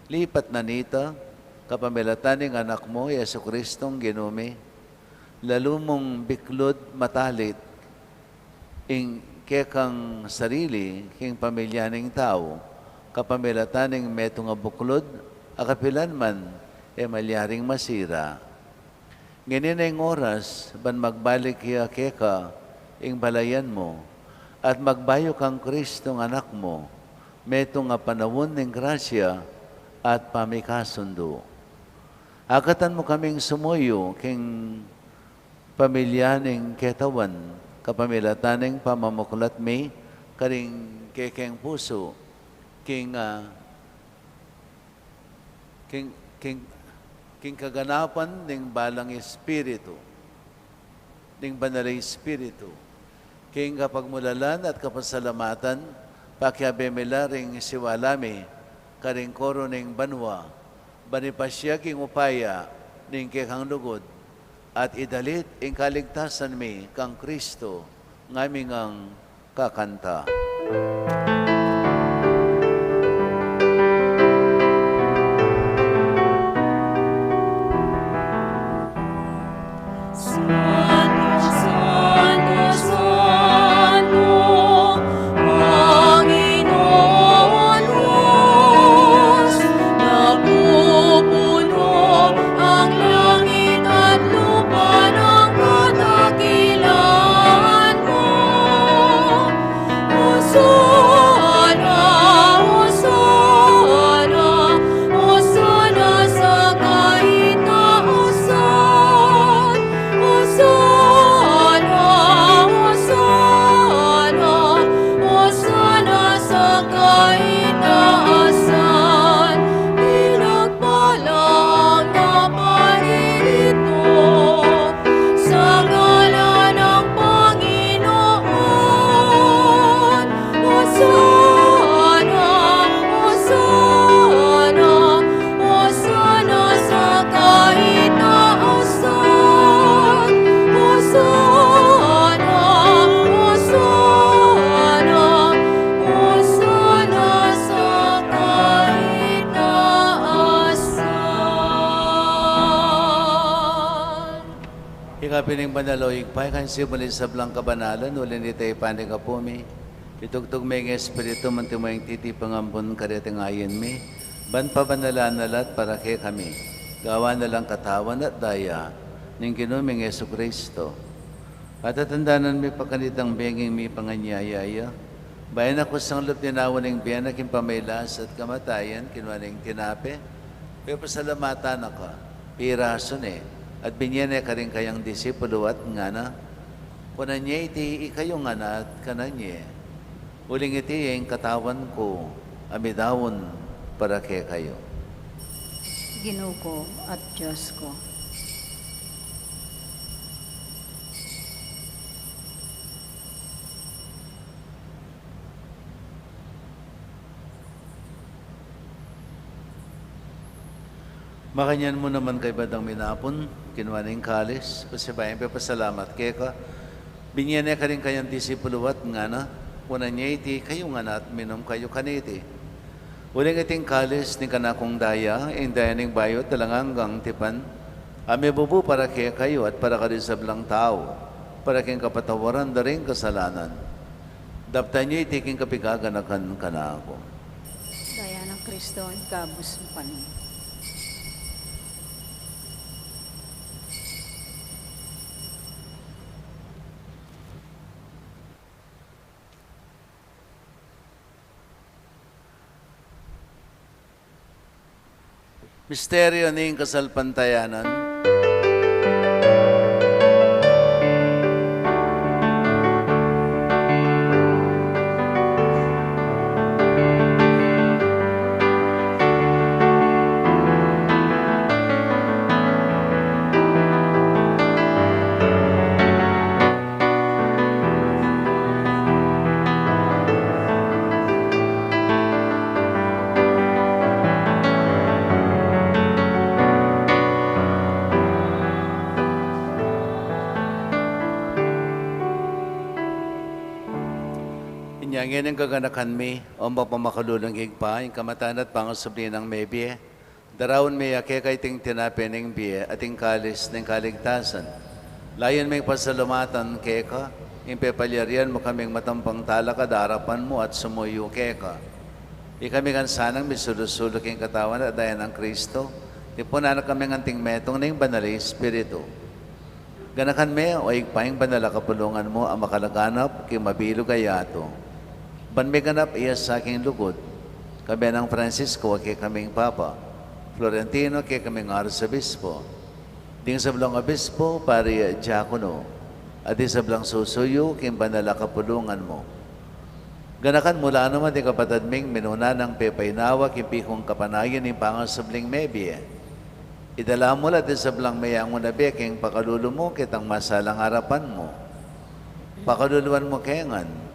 Lipat na nita, kapamilataning anak mo, Yesu Kristong Ginome, lalo mong biklod matalit, ingke kang sarili, king pamilyaning tao, kapamilataning metong abuklod, akapilan man, malyaring masira. Ngayon na yung oras, ban magbalik hiya keka, ing balayan mo, at magbayo kang Kristong anak mo, metong nga panawon ng grasya at pamikasundo. Akatan mo kaming sumuyo, king pamilya ng ketawan, kapamilataning pamamuklat may, karing kekeng puso, king kaganapan ng balang espiritu, ng banalay espiritu, king kapagmulalan at kapasalamatan, pakiabemela ring siwalami, karing koro ng banwa, banipasya king upaya, ning kekang lugod, at idalit ing kaligtasan mi kang Kristo, ngaming ang kakanta. Santo, Santo, Santo, Panginoon Diyos, napupuno ang langit at lupa ng kadakilan mo. Hosana, Hosana, Hosana sa kaitaasan. Hosana, Hosana, Hosana sa kaitaasan. Pinagpala ang naparirito sa ngalan ng Panginoon. Hosana, Hosana, Hosana sa kaitaasan. Hosana, Hosana, Hosana sa kaitaasan. Ikapining banaloy, payakan simulit sa blang kabanalan, ulin ito ipanig apumi. Itugtog may ng Espiritu, manti mo yung titipangambon kareteng ayin mi. Ban pa banalanalat para kay kami. Gawa na lang katawan at daya, ning kinuming Yesu Kristo. At atandanan mi pakanitang benging mi panganyayaya. Bayan ako sang loob tinawan ng biyan na kimpamaylas at kamatayan, kinwaning tinape. Pero pasalamatan ako, pirason at binyan ka rin kayang disipulo at nga na. Kunan niya iti ikayo nga na at kanan niya. Uling iti yung katawan ko, amidawon para kay kayo. Ginoo ko at Diyos ko. Makanyan mo naman kay Badang Minapon, kinuha ng kalis, pasibayan pasalamat kay ka. Binyan niya ka rin kayang disipuluwat nga na, una niya iti, kayo nga na at minom kayo kaniti. Uling iting kalis ni kanakong daya, daya ning bayot, talanganggang tipan, ame bubu para kay kayo at para ka rin sa blang tao, para kayong kapatawaran na rin kasalanan. Daptan niyo itiking kapigaganakan ka na ako. Daya ng Kristo, ikabus mo kami. Misteryo ning kasalpantayanan. Inyangin ang gaganakan mi, o mapamakululang higpa, yung kamatan at pangasubli ng may biye. Darawon may ake kay ting tinapin ng biye at yung kalis ng kaligtasan. Layon may pasalumatan keka, yung pepalyarian mo kaming matampang talakad harapan mo at sumuyo keka. Ikami kan sanang misulusulok yung katawan at daya ng Kristo. Ipunan na kami nganting metong na yung banali Espiritu. Ganakan me o igpaing banala kapulungan mo ang makalaganap kay mabilog ayato. Banmiganap iya sa aking lugod. Kami ng Francisco, kay kaming Papa. Florentino, kay kaming Arsobispo. Ding sa blang Obispo, pari Diakono. At di sa blang susuyo, kay banala kapulungan mo. Ganakan mula naman di kapatad ming minuna ng pepaynawa, kay pikong kapanayan ng pangasabling mebie. Idala mo lang di sa blang mayang unabi, kay pakalulo mo, kitang masalang harapan mo. Pakaluluan mo kengan.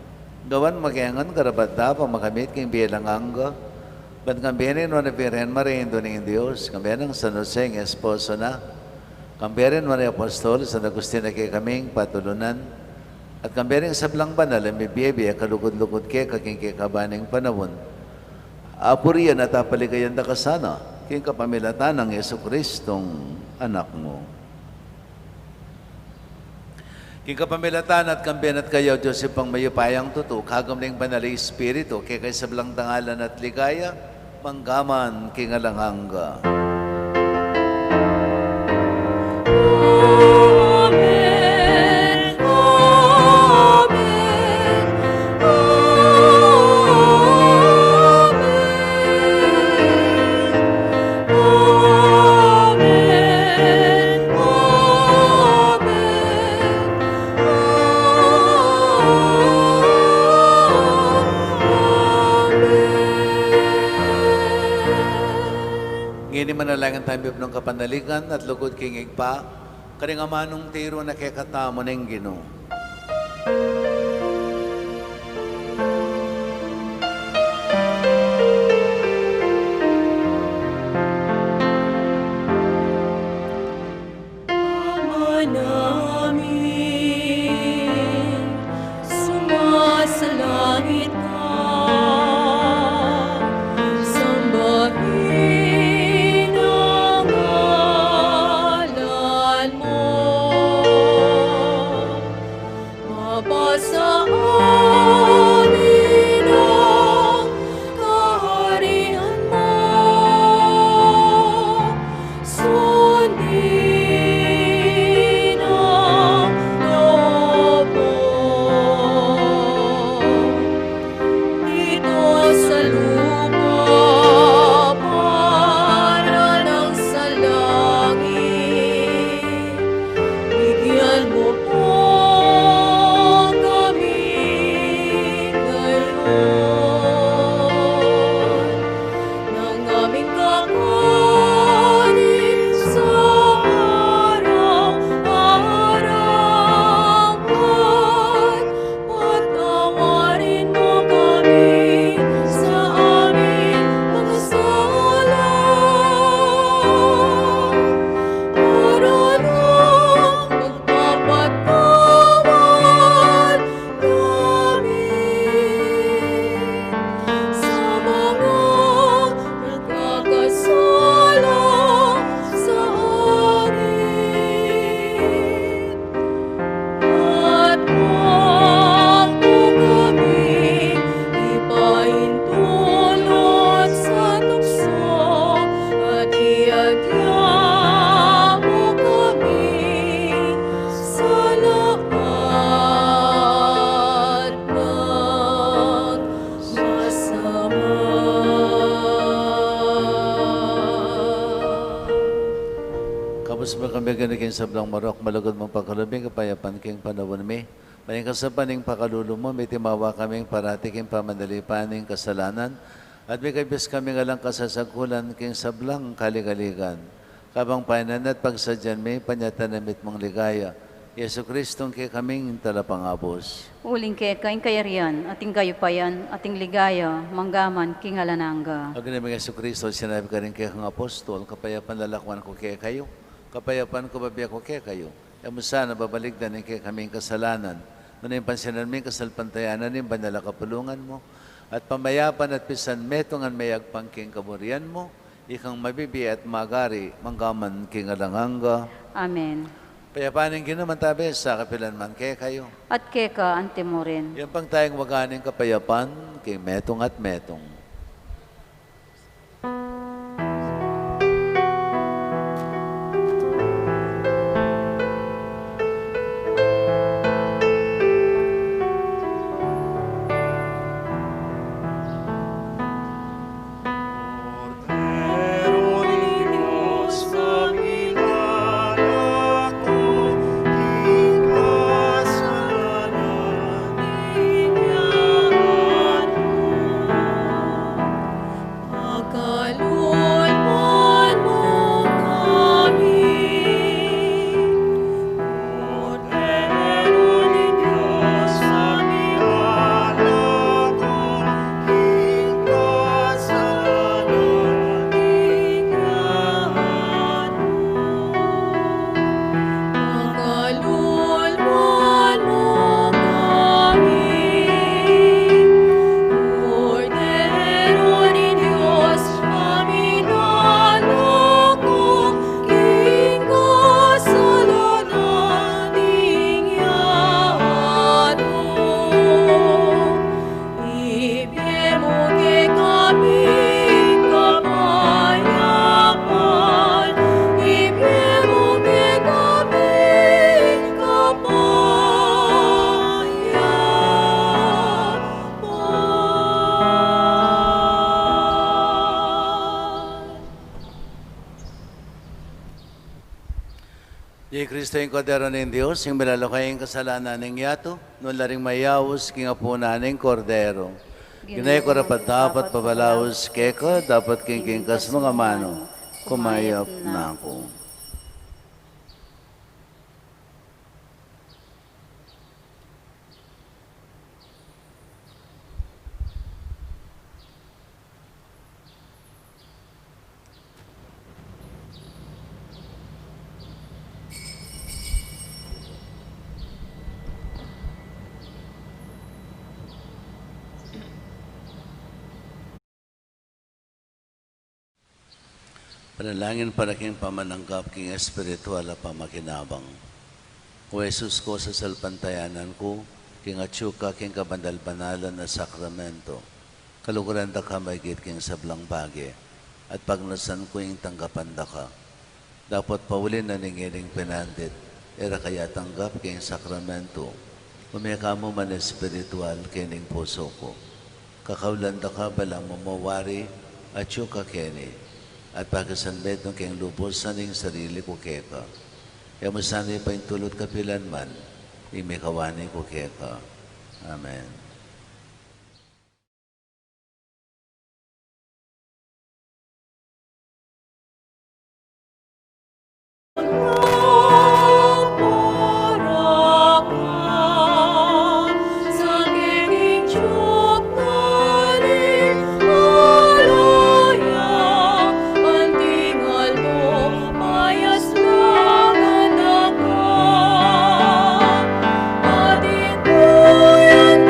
Gawan magyangan karabat dapat makamit kang bilang angga. Ba't kambiyanin mo na Virgen Maria ng Diyos, kambiyanin ng San Jose ng esposo na, kambiyanin mo na Apostol, San Agustin na kay kaming patulunan, at kambiyanin sa blang banal, may biyabiya, kalukod-lukod kay kaking kay kabaning panahon. Apuriyan at apaligayan na kasana, king kapamilatan ng Yesu Kristong anak mo. King kapamilatan at kambiyan at kayo, Diyos pang mayupayang tuto, kagam ng banali Espiritu, kay kay sa blang tangalan at ligaya, manggaman king alanghangga. Amen. Amen. Ngini manalangan tayo ng kapanaligan at lugod kingig pa, karing amanong tiro na kekatamo ng Ginoo. Ama namin, sumasalangit ka. Sambahin ang ngalan mo. Mabasa amin ang kaharian mo. Sundin sablang marok, malagod mong pagkalubing, kapayapan king panawon mi. Mayang kasapaning pakalulu mo, may timawa kaming parati king pamanalipaning kasalanan. At may kabis kami ngalang kasasagkulan king sablang kaligaligan. Kabang painan at pagsadyan may panyatanamit mong ligaya. Yesu Kristong kay kaming talapangabos. Uling kekain kayarian, ating kayupayan, ating ligaya, manggaman, kingalananga. Ang namin Yesu Kristo, sinabi ka rin kay kang apostol, kapayapan lalakwan ko kay kayo, kapayapan ko babiya ko kay kayo. Yamu sana babaligdan ni kay kaming kasalanan, manayang pansinan min kasalpantayanan ni banala kapulungan mo, at pamayapan at pisan metongan mayag pangking kaburian mo, ikang mabibi at magari, manggaman kingalanganga. Amen. Payapanin ginaman tabi sa kapilan man kay kayo. At keka antemo rin. Yan pang tayong waganing kapayapan kay metong at metong. Cordero de Dios, pamilala ko, ikasalanan ninyan pagkalulman mo kami. Cordero de Dios, pamilala ko, ikasalanan ninyan pagkalulman mo kami. Cordero ni Diyos, paminalo ko, king kasalanan ninyan Ibigay mo kay kami kapayapan, ibigay mo kay kami kapayapan. Di Kristo yung kodero ng Diyos, yung milalakayin kasalanan ng yato, nung laring mayawos, king apuna ng kordero. Ginay ko rapat dapat pabalaos keka, dapat kingkingkas mga mano, kumayap na ako. Panalangin para king pamananggap king espiritual at pamakinabang. O Jesus ko sa salpantayanan ko, king atsyuka king kabandal-banalan na sakramento, kaluguran da ka maigit king sablang bagi, at pagnasan ko yung tanggapan da ka. Dapat paulin na ningiling pinandit, era kaya tanggap king sakramento, umeka mo man espiritual kining puso ko. Kakaulan da ka balang mamawari, atsyuka kini, at pagkasanbet ng kayong lubos sa ning sarili ko keka. Kaya mo sana'y paintulot kapilan man, imikawani ko keka. Amen. Atin po yan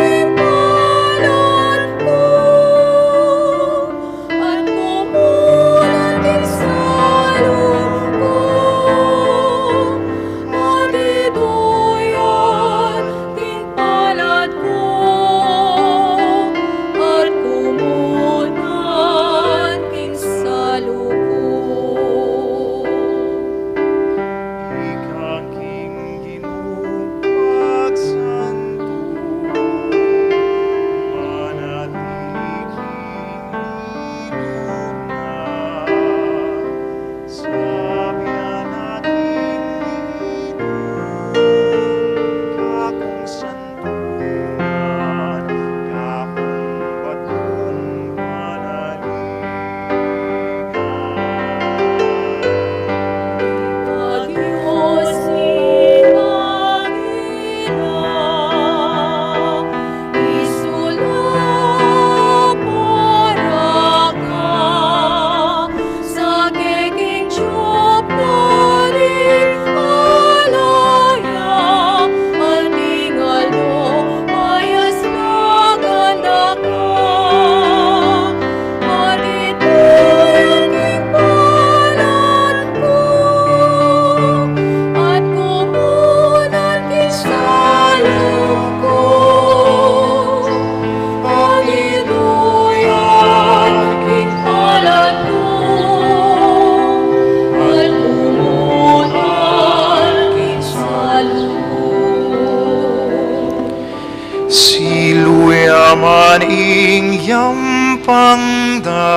maning yampangda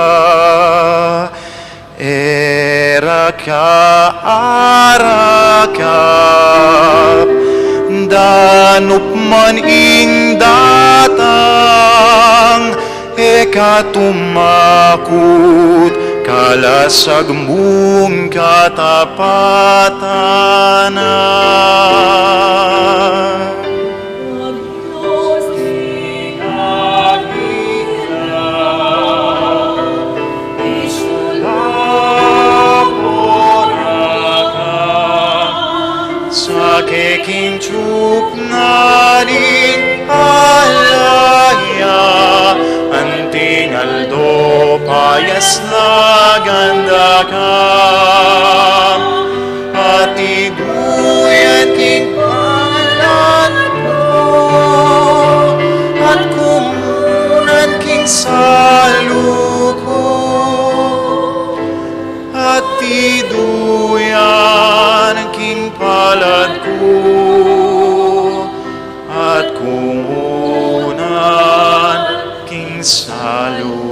era kaarakap danup maning datang ekatumakut kalasag mong katapatan. Sa keking chupnanin alaya anting aldo payas na ganda ka at ibuyan king pangalan mo at kumunan king saluko at iduyan king palad ko at kumunan king saluko.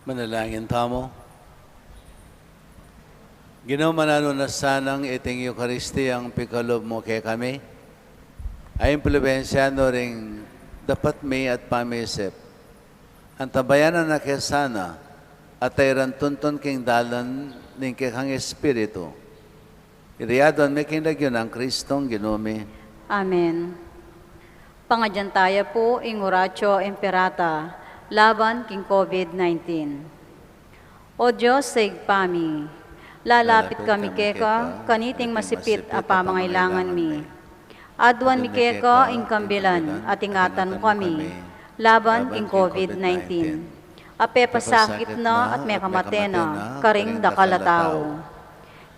Manalangin tamo. Ginoo manano na sanang iting Eukaristiyang pikalob mo kay kami. Ay impluensyano ring dapat may at pamisip. Ang tabayanan na kesana at ayran tuntun king dalan ning kang Espiritu. Iriadon may king lagyon ang Kristong ginumi. Amen. Pangadyantaya po ing Oratio Imperata, laban king COVID-19. O Diyos, saigpami, lalapit kami keka, kaniting masipit a pamangailangan mi. Adwan mi keka ing kambilan at ingatan mo kami, laban king COVID-19. Ape pasakit na at may kamatena, karing dakalatao.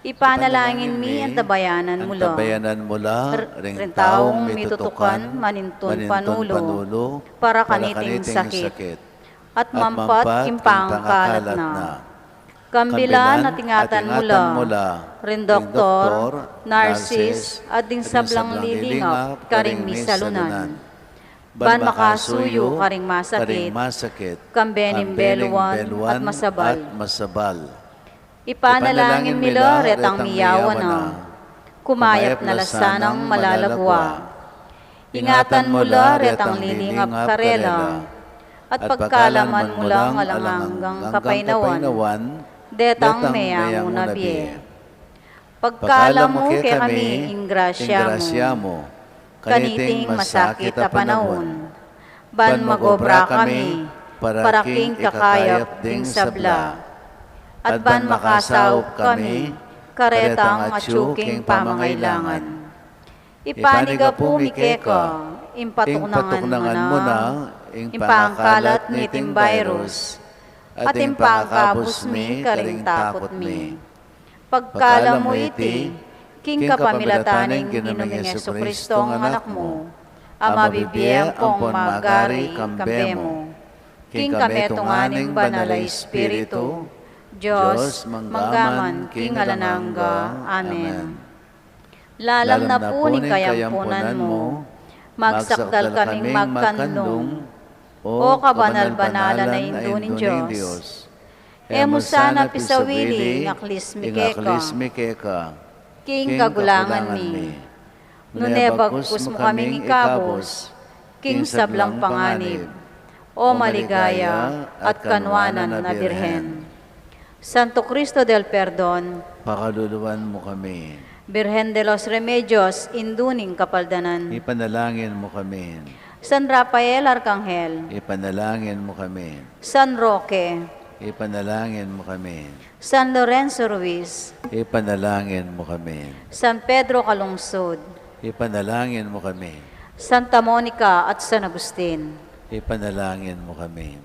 Ipanalangin mi ang tabayanan mula. Ang tabayanan mula, ring taong mitutukan, manintun panulo, para kaniting sakit. At mampat impangkalat na. Kambilan at ingatan mula, rin doktor, narsis, at din sablang lilingap, karing misalunan. Ban makasuyo, karing masakit, kambening beluan, at masabal. Ipanalangin mila retang miyawan na, kumayap na lasanang malalagwa. Ingatan mula retang lilingap karela, at pagkalaman mula ngalanganggang kapaynawan, detang meyang unabiye. Pagkalam mo kay kami, ingrasya mo, kaniting masakit a panahon, ban magobra kami, paraking kakayap ding sabla. At ban makasawp kami, karetang atsuking pamangailangan. Ipaniga po mi keka, impatuknangan mo na, impangkalat ni tim virus, at impangkabus mi karing takot mi. Pagkalam mo iti, king kapamilataning ginuming Jesucristo ang anak mo, ama bibiyang pong magari kambemo, king kami tunganing banala Espiritu, Diyos, manggaman, king alanangga. Amen. Lalam na puning kayampunan mo, magsakdal kaming magkanlong, o kabanal-banalan na indunin Diyos. Emo sana pisawili, ngaklismi keka, king kagulangan mi. Nunebagkus mo kaming ikabos, king sablang panganib, o maligaya at kanwanan na birhen. Santo Cristo del Perdon, Pakaluluwan mo kami. Birhen de los Remedios, induning kapaldanan. Ipanalangin mo kami. San Rafael Arcangel, Ipanalangin mo kami. San Roque, Ipanalangin mo kami. San Lorenzo Ruiz, Ipanalangin mo kami. San Pedro Calungsod, Ipanalangin mo kami. Santa Monica at San Agustin. Ipanalangin mo kami.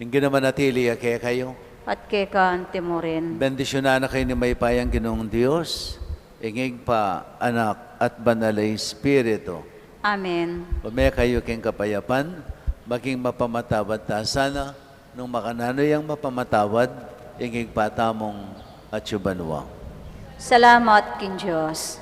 Yung ginamanatili, kaya kayo. At kekan timorin. Bendisyonan na kayo ni may payang Ginoong Diyos, ingig pa, anak, at banalay Espiritu. Amen. Pamaya kayo king kapayapan, maging mapamatawad ta sana, nung makananoy ang mapamatawad, ingig pa tamong at yubanwa. Salamat kin Diyos.